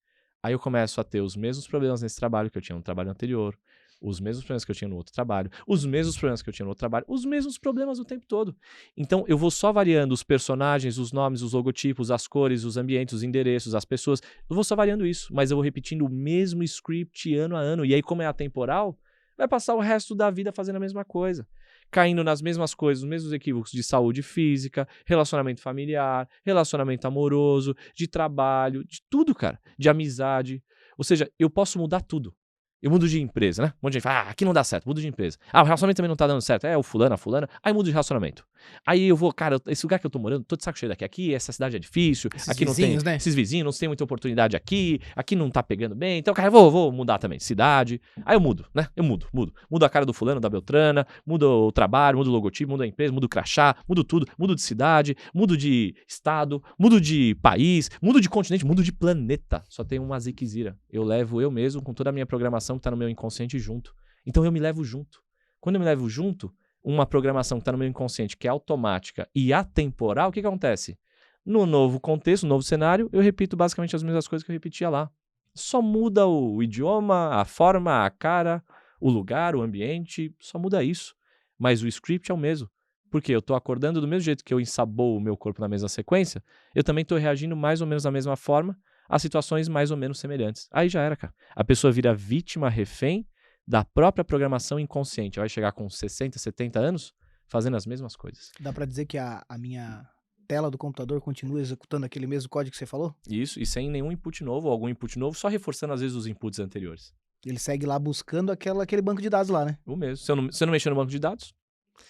Aí eu começo a ter os mesmos problemas nesse trabalho que eu tinha no trabalho anterior, os mesmos problemas que eu tinha no outro trabalho, os mesmos problemas que eu tinha no outro trabalho, os mesmos problemas o tempo todo. Então eu vou só variando os personagens, os nomes, os logotipos, as cores, os ambientes, os endereços, as pessoas. Eu vou só variando isso, mas eu vou repetindo o mesmo script ano a ano. E aí, como é atemporal, vai passar o resto da vida fazendo a mesma coisa. Caindo nas mesmas coisas, os mesmos equívocos de saúde física, relacionamento familiar, relacionamento amoroso, de trabalho, de tudo, cara. De amizade. Ou seja, eu posso mudar tudo. Eu mudo de empresa, né? Um monte de gente fala, aqui não dá certo, mudo de empresa. O relacionamento também não tá dando certo. O fulano, a fulana. Aí mudo de relacionamento. Aí eu vou, cara, esse lugar que eu tô morando, tô de saco cheio daqui. Aqui, essa cidade é difícil. Esses aqui vizinhos, não tem, né? esses vizinhos, não tem muita oportunidade aqui. Aqui não tá pegando bem. Então, cara, eu vou mudar também. Cidade. Aí eu mudo, né? Eu mudo. Mudo a cara do fulano, da Beltrana. Mudo o trabalho, mudo o logotipo, mudo a empresa, mudo o crachá. Mudo tudo. Mudo de cidade, mudo de estado, mudo de país, mudo de continente, mudo de planeta. Só tem uma ziquezira. Eu levo eu mesmo com toda a minha programação que tá no meu inconsciente junto. Então eu me levo junto. Quando eu me levo junto, uma programação que está no meu inconsciente, que é automática e atemporal, o que acontece? No novo contexto, no novo cenário, eu repito basicamente as mesmas coisas que eu repetia lá. Só muda o idioma, a forma, a cara, o lugar, o ambiente, só muda isso. Mas o script é o mesmo. Porque eu estou acordando do mesmo jeito que eu ensaboo o meu corpo na mesma sequência, eu também estou reagindo mais ou menos da mesma forma a situações mais ou menos semelhantes. Aí já era, cara. A pessoa vira vítima, refém da própria programação inconsciente. Vai chegar com 60, 70 anos fazendo as mesmas coisas. Dá pra dizer que a minha tela do computador continua executando aquele mesmo código que você falou? Isso, e sem nenhum input novo ou algum input novo, só reforçando às vezes os inputs anteriores. Ele segue lá buscando aquele banco de dados lá, né? O mesmo. Se eu não mexer no banco de dados,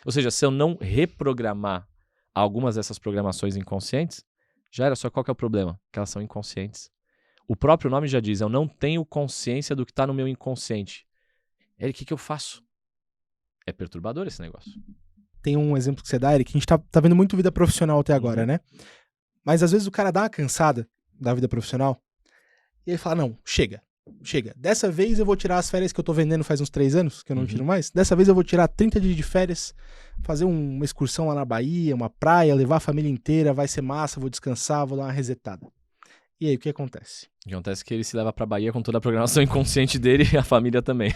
ou seja, se eu não reprogramar algumas dessas programações inconscientes, já era. Só qual que é o problema? Que elas são inconscientes. O próprio nome já diz, eu não tenho consciência do que está no meu inconsciente. Eric, o que eu faço? É perturbador esse negócio. Tem um exemplo que você dá, Eric, que a gente tá vendo muito vida profissional até agora, né? Mas às vezes o cara dá uma cansada da vida profissional e ele fala, não, chega. Dessa vez eu vou tirar as férias que eu tô vendendo faz uns 3 anos, que eu não tiro mais. Dessa vez eu vou tirar 30 dias de férias, fazer uma excursão lá na Bahia, uma praia, levar a família inteira, vai ser massa, vou descansar, vou dar uma resetada. E aí, o que acontece? O que acontece é que ele se leva pra Bahia com toda a programação inconsciente dele e a família também.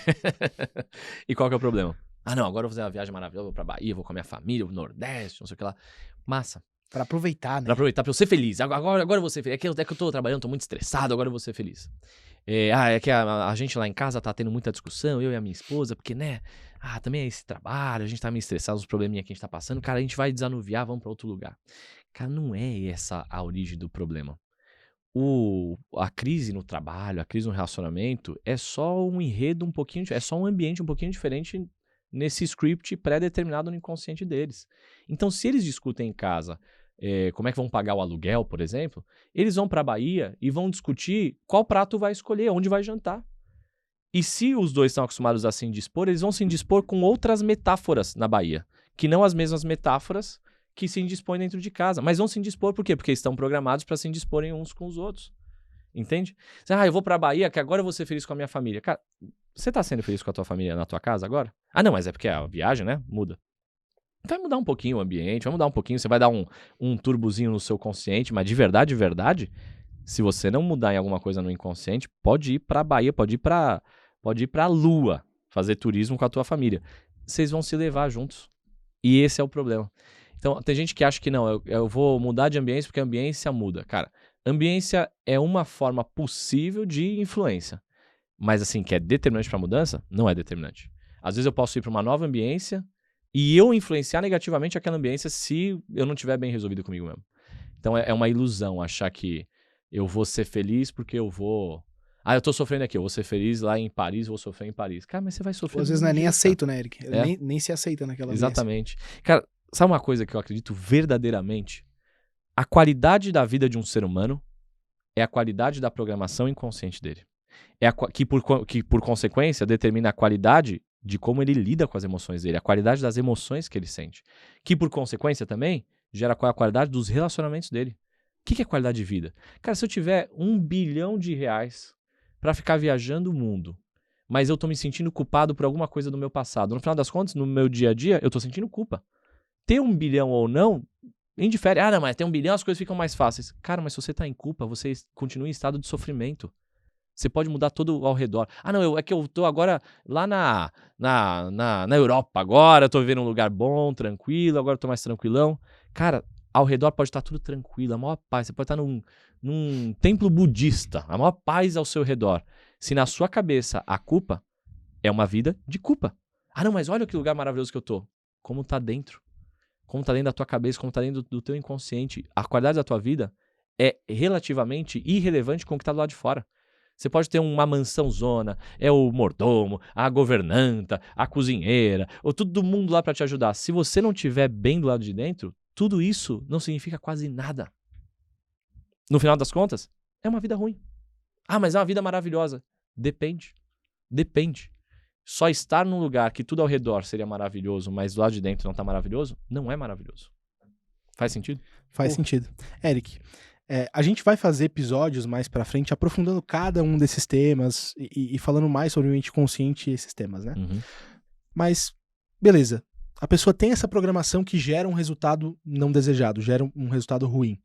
E qual que é o problema? Não, agora eu vou fazer uma viagem maravilhosa, vou pra Bahia, vou com a minha família, vou pro Nordeste, não sei o que lá. Massa. Pra aproveitar, né? Pra aproveitar, pra eu ser feliz. Agora eu vou ser feliz. É que eu tô trabalhando, tô muito estressado, agora eu vou ser feliz. É que a gente lá em casa tá tendo muita discussão, eu e a minha esposa, porque, né? Também é esse trabalho, a gente tá meio estressado, os probleminhas que a gente tá passando. Cara, a gente vai desanuviar, vamos pra outro lugar. Cara, não é essa a origem do problema. A crise no trabalho, a crise no relacionamento é só um enredo um pouquinho, é só um ambiente um pouquinho diferente nesse script pré-determinado no inconsciente deles. Então, se eles discutem em casa como é que vão pagar o aluguel, por exemplo, eles vão para a Bahia e vão discutir qual prato vai escolher, onde vai jantar. E se os dois estão acostumados a se indispor, eles vão se indispor com outras metáforas na Bahia, que não as mesmas metáforas que se indispõem dentro de casa. Mas vão se indispor por quê? Porque estão programados para se indisporem uns com os outros. Entende? Eu vou pra Bahia, que agora eu vou ser feliz com a minha família. Cara, você tá sendo feliz com a tua família na tua casa agora? Não, mas é porque a viagem, né? Muda. Vai mudar um pouquinho o ambiente, vai mudar um pouquinho, você vai dar um turbozinho no seu consciente, mas de verdade, se você não mudar em alguma coisa no inconsciente, pode ir pra Bahia, pode ir pra Lua, fazer turismo com a tua família. Vocês vão se levar juntos. E esse é o problema. Então, tem gente que acha que não, eu vou mudar de ambiência porque a ambiência muda. Cara, ambiência é uma forma possível de influência. Mas assim, que é determinante para a mudança? Não é determinante. Às vezes eu posso ir para uma nova ambiência e eu influenciar negativamente aquela ambiência se eu não estiver bem resolvido comigo mesmo. Então é uma ilusão achar que eu vou ser feliz porque eu vou... eu tô sofrendo aqui, eu vou ser feliz lá em Paris, vou sofrer em Paris. Cara, mas você vai sofrer... Às vezes não é nem aceito, né, Eric? Nem se aceita naquela ambiência. Exatamente. Cara, sabe uma coisa que eu acredito verdadeiramente? A qualidade da vida de um ser humano é a qualidade da programação inconsciente dele. Que por consequência determina a qualidade de como ele lida com as emoções dele, a qualidade das emoções que ele sente. Que por consequência também gera qual é a qualidade dos relacionamentos dele. O que é qualidade de vida? Cara, se eu tiver R$1 bilhão pra ficar viajando o mundo, mas eu tô me sentindo culpado por alguma coisa do meu passado, no final das contas, no meu dia a dia, eu tô sentindo culpa. Ter 1 bilhão ou não, indifere. Não, mas tem 1 bilhão, as coisas ficam mais fáceis. Cara, mas se você tá em culpa, você continua em estado de sofrimento. Você pode mudar todo ao redor. Não, é que eu tô agora lá na Europa agora, eu tô vivendo um lugar bom, tranquilo, agora eu tô mais tranquilão. Cara, ao redor pode estar tudo tranquilo, a maior paz. Você pode estar num templo budista, a maior paz ao seu redor. Se na sua cabeça a culpa é uma vida de culpa. Não, mas olha que lugar maravilhoso que eu tô. Como tá dentro. Como tá dentro da tua cabeça, como tá dentro do teu inconsciente. A qualidade da tua vida é relativamente irrelevante com o que tá do lado de fora. Você pode ter uma mansão zona, é o mordomo, a governanta, a cozinheira, ou todo mundo lá para te ajudar. Se você não estiver bem do lado de dentro, tudo isso não significa quase nada. No final das contas, é uma vida ruim. Mas é uma vida maravilhosa. Depende. Só estar num lugar que tudo ao redor seria maravilhoso, mas do lado de dentro não tá maravilhoso, não é maravilhoso. Faz sentido? Faz sentido. Eric, a gente vai fazer episódios mais pra frente aprofundando cada um desses temas e falando mais sobre o mente consciente e esses temas, né? Uhum. Mas, beleza. A pessoa tem essa programação que gera um resultado não desejado, gera um resultado ruim.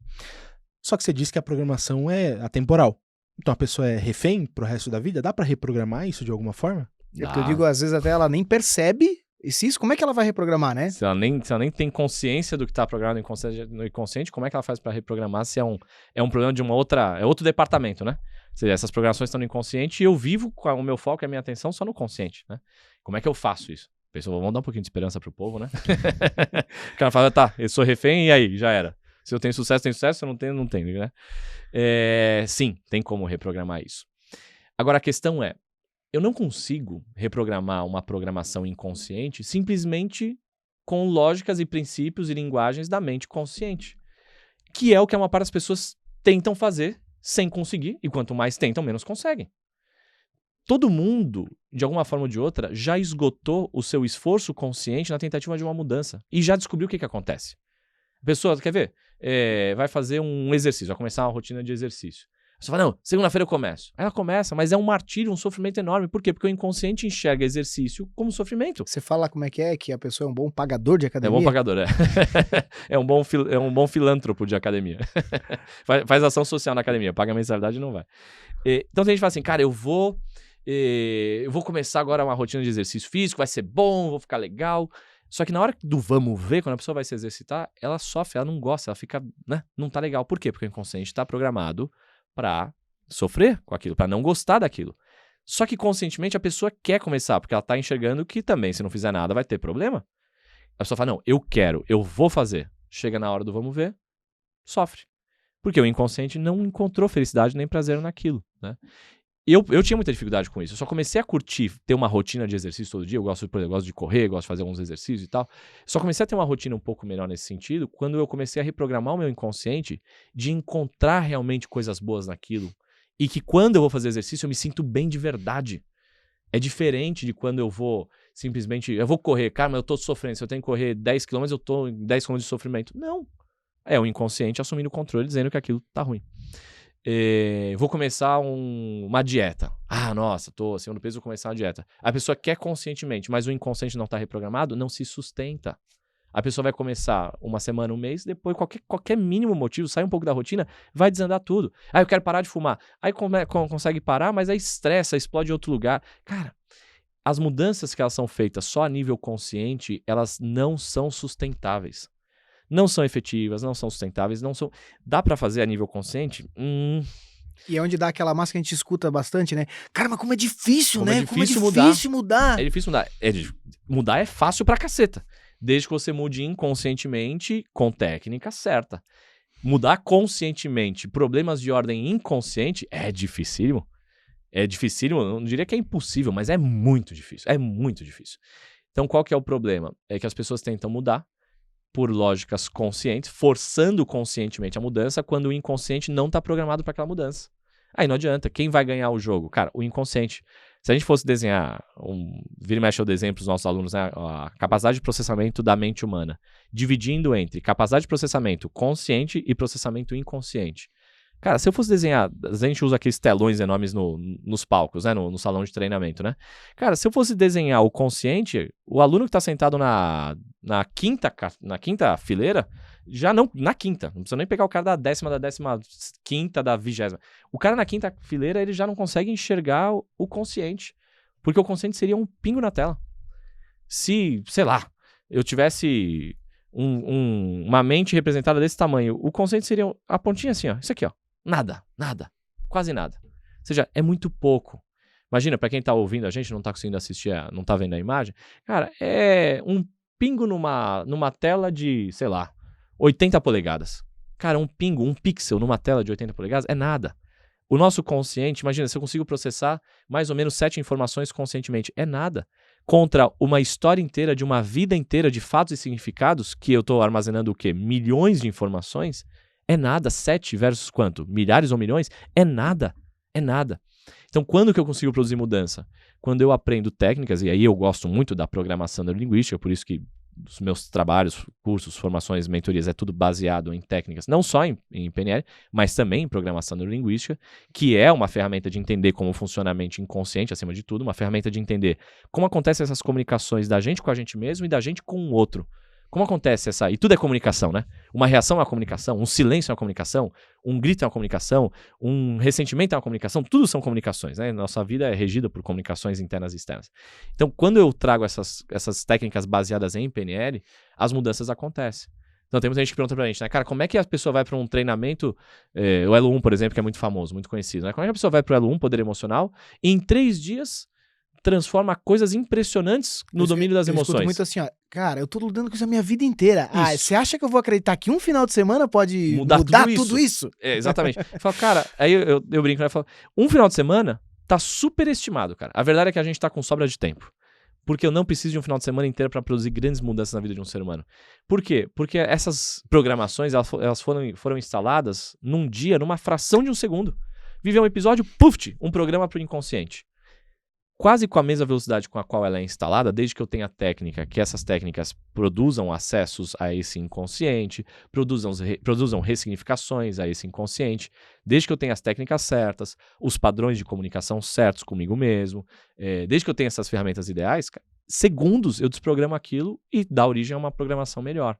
Só que você disse que a programação é atemporal. Então a pessoa é refém pro resto da vida? Dá pra reprogramar isso de alguma forma? É porque eu digo, às vezes até ela nem percebe isso, como é que ela vai reprogramar, né? Se ela nem tem consciência do que está programado no inconsciente, como é que ela faz para reprogramar se é um problema de é outro departamento, né? Ou seja, essas programações estão no inconsciente e eu vivo com o meu foco e a minha atenção só no consciente, né? Como é que eu faço isso? Pessoal, vamos dar um pouquinho de esperança pro povo, né? O cara fala, eu sou refém e aí, já era. Se eu tenho sucesso, se eu não tenho, não tenho, né? Sim, tem como reprogramar isso. Agora a questão é, eu não consigo reprogramar uma programação inconsciente simplesmente com lógicas e princípios e linguagens da mente consciente, que é o que a maior parte das pessoas tentam fazer sem conseguir, e quanto mais tentam, menos conseguem. Todo mundo, de alguma forma ou de outra, já esgotou o seu esforço consciente na tentativa de uma mudança e já descobriu o que acontece. A pessoa, quer ver? Vai fazer um exercício, vai começar uma rotina de exercício. Você fala, não, segunda-feira eu começo. Aí ela começa, mas é um martírio, um sofrimento enorme. Por quê? Porque o inconsciente enxerga exercício como sofrimento. Você fala como é que a pessoa é um bom pagador de academia? É um bom pagador, é um bom filântropo de academia. faz ação social na academia, paga a mensalidade e não vai. Então tem gente que fala assim, cara, eu vou começar agora uma rotina de exercício físico, vai ser bom, vou ficar legal. Só que na hora do vamos ver, quando a pessoa vai se exercitar, ela sofre, ela não gosta, ela fica, né, não tá legal. Por quê? Porque o inconsciente está programado para sofrer com aquilo, para não gostar daquilo. Só que conscientemente a pessoa quer começar, porque ela tá enxergando que também, se não fizer nada, vai ter problema. A pessoa fala, não, eu quero, eu vou fazer. Chega na hora do vamos ver, sofre. Porque o inconsciente não encontrou felicidade nem prazer naquilo, né? Eu tinha muita dificuldade com isso. Eu só comecei a curtir, ter uma rotina de exercício todo dia. Eu gosto de correr, gosto de fazer alguns exercícios e tal. Só comecei a ter uma rotina um pouco melhor nesse sentido quando eu comecei a reprogramar o meu inconsciente de encontrar realmente coisas boas naquilo. E que quando eu vou fazer exercício, eu me sinto bem de verdade. É diferente de quando eu vou simplesmente... Eu vou correr, cara, mas eu tô sofrendo. Se eu tenho que correr 10 km, eu tô em 10 km de sofrimento. Não. É o inconsciente assumindo o controle, dizendo que aquilo tá ruim. Vou começar uma dieta. Ah, nossa, tô acima do peso, vou começar uma dieta. A pessoa quer conscientemente, mas o inconsciente não está reprogramado, não se sustenta. A pessoa vai começar uma semana, um mês, depois qualquer mínimo motivo, sai um pouco da rotina, vai desandar tudo. Ah, eu quero parar de fumar. Aí consegue parar, mas aí estressa, explode em outro lugar. Cara, as mudanças que elas são feitas só a nível consciente, elas não são sustentáveis. Não são efetivas, não são sustentáveis, não são... Dá pra fazer a nível consciente? E é onde dá aquela massa que a gente escuta bastante, né? Cara, mas como é difícil, Como né? é Como é difícil difícil mudar. É difícil mudar. Mudar é fácil pra caceta. Desde que você mude inconscientemente com técnica certa. Mudar conscientemente problemas de ordem inconsciente é dificílimo. É dificílimo, eu não diria que é impossível, mas é muito difícil. É muito difícil. Então qual que é o problema? É que as pessoas tentam mudar por lógicas conscientes, forçando conscientemente a mudança, quando o inconsciente não está programado para aquela mudança. Aí não adianta. Quem vai ganhar o jogo? Cara, o inconsciente. Se a gente fosse desenhar, vira e mexe eu desenho para os nossos alunos, né, a capacidade de processamento da mente humana, dividindo entre capacidade de processamento consciente e processamento inconsciente. Cara, se eu fosse desenhar, a gente usa aqueles telões enormes nos palcos, né, no salão de treinamento, né? Cara, se eu fosse desenhar o consciente, o aluno que está sentado na quinta fileira, já não, na quinta, não precisa nem pegar o cara da 15ª, da 20ª. O cara na quinta fileira, ele já não consegue enxergar o consciente, porque o consciente seria um pingo na tela. Se, sei lá, eu tivesse uma mente representada desse tamanho, o consciente seria a pontinha assim, ó, isso aqui, ó. Nada, quase nada. Ou seja, é muito pouco. Imagina, pra quem tá ouvindo a gente, não tá conseguindo assistir, não tá vendo a imagem, cara, é um pingo numa tela de, sei lá, 80 polegadas. Cara, um pingo, um pixel numa tela de 80 polegadas é nada. O nosso consciente, imagina, se eu consigo processar mais ou menos 7 informações conscientemente, é nada. Contra uma história inteira, de uma vida inteira de fatos e significados, que eu tô armazenando o quê? Milhões de informações? É nada. 7 versus quanto? Milhares ou milhões? É nada. É nada. Então, quando que eu consigo produzir mudança? Quando eu aprendo técnicas, e aí eu gosto muito da programação neurolinguística, por isso que os meus trabalhos, cursos, formações, mentorias, é tudo baseado em técnicas, não só em PNL, mas também em programação neurolinguística, que é uma ferramenta de entender como funciona a mente inconsciente, acima de tudo, uma ferramenta de entender como acontecem essas comunicações da gente com a gente mesmo e da gente com o outro. Como acontece essa... E tudo é comunicação, né? Uma reação é uma comunicação, um silêncio é uma comunicação, um grito é uma comunicação, um ressentimento é uma comunicação, tudo são comunicações, né? Nossa vida é regida por comunicações internas e externas. Então, quando eu trago essas técnicas baseadas em PNL, as mudanças acontecem. Então, tem muita gente que pergunta pra gente, né? Cara, como é que a pessoa vai para um treinamento, o Elo 1, por exemplo, que é muito famoso, muito conhecido, né? Como é que a pessoa vai pro Elo 1, Poder Emocional, e em 3 dias transforma coisas impressionantes no domínio das emoções? Eu escuto muito assim, ó, cara, eu tô lidando com isso a minha vida inteira. Ah, você acha que eu vou acreditar que um final de semana pode mudar tudo isso? É, exatamente. Eu falo, cara, aí eu brinco, né? Eu falo, um final de semana tá superestimado, cara. A verdade é que a gente tá com sobra de tempo. Porque eu não preciso de um final de semana inteiro para produzir grandes mudanças na vida de um ser humano. Por quê? Porque essas programações, elas foram instaladas num dia, numa fração de um segundo. Vive um episódio, puf, um programa pro inconsciente. Quase com a mesma velocidade com a qual ela é instalada, desde que eu tenha técnica, que essas técnicas produzam acessos a esse inconsciente, produzam ressignificações a esse inconsciente, desde que eu tenha as técnicas certas, os padrões de comunicação certos comigo mesmo, desde que eu tenha essas ferramentas ideais, segundos eu desprogramo aquilo e dá origem a uma programação melhor.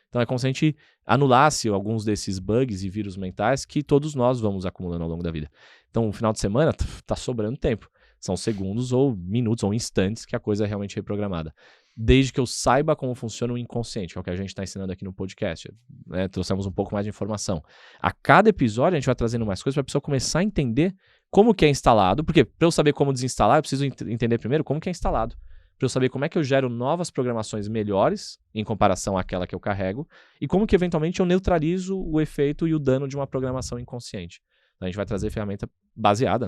Então é como se a gente anulasse alguns desses bugs e vírus mentais que todos nós vamos acumulando ao longo da vida. Então, no final de semana, tá sobrando tempo. São segundos ou minutos ou instantes que a coisa é realmente reprogramada. Desde que eu saiba como funciona o inconsciente, que é o que a gente está ensinando aqui no podcast. Né? Trouxemos um pouco mais de informação. A cada episódio a gente vai trazendo mais coisas para a pessoa começar a entender como que é instalado. Porque para eu saber como desinstalar, eu preciso entender primeiro como que é instalado. Para eu saber como é que eu gero novas programações melhores em comparação àquela que eu carrego. E como que eventualmente eu neutralizo o efeito e o dano de uma programação inconsciente. Então, a gente vai trazer ferramenta baseada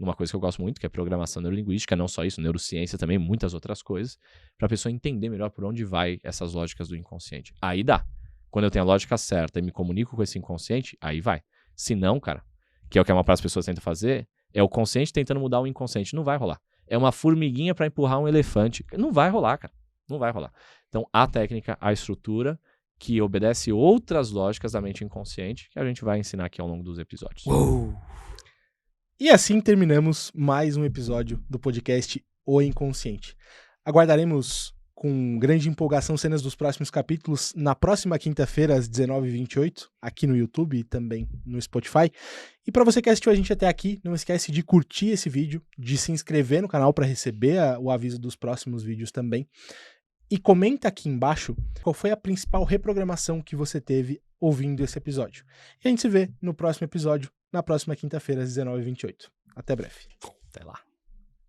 numa coisa que eu gosto muito, que é programação neurolinguística, não só isso, neurociência também, muitas outras coisas, para a pessoa entender melhor por onde vai essas lógicas do inconsciente. Aí dá. Quando eu tenho a lógica certa e me comunico com esse inconsciente, aí vai. Se não, cara, que é o que a maior parte das pessoas tenta fazer, é o consciente tentando mudar o inconsciente. Não vai rolar. É uma formiguinha para empurrar um elefante. Não vai rolar, cara. Não vai rolar. Então, a técnica, a estrutura, que obedece outras lógicas da mente inconsciente, que a gente vai ensinar aqui ao longo dos episódios. Uou. E assim terminamos mais um episódio do podcast O Inconsciente. Aguardaremos com grande empolgação cenas dos próximos capítulos na próxima quinta-feira, às 19h28, aqui no YouTube e também no Spotify. E para você que assistiu a gente até aqui, não esquece de curtir esse vídeo, de se inscrever no canal para receber o aviso dos próximos vídeos também. E comenta aqui embaixo qual foi a principal reprogramação que você teve ouvindo esse episódio. E a gente se vê no próximo episódio, na próxima quinta-feira, às 19h28. Até breve. Até lá.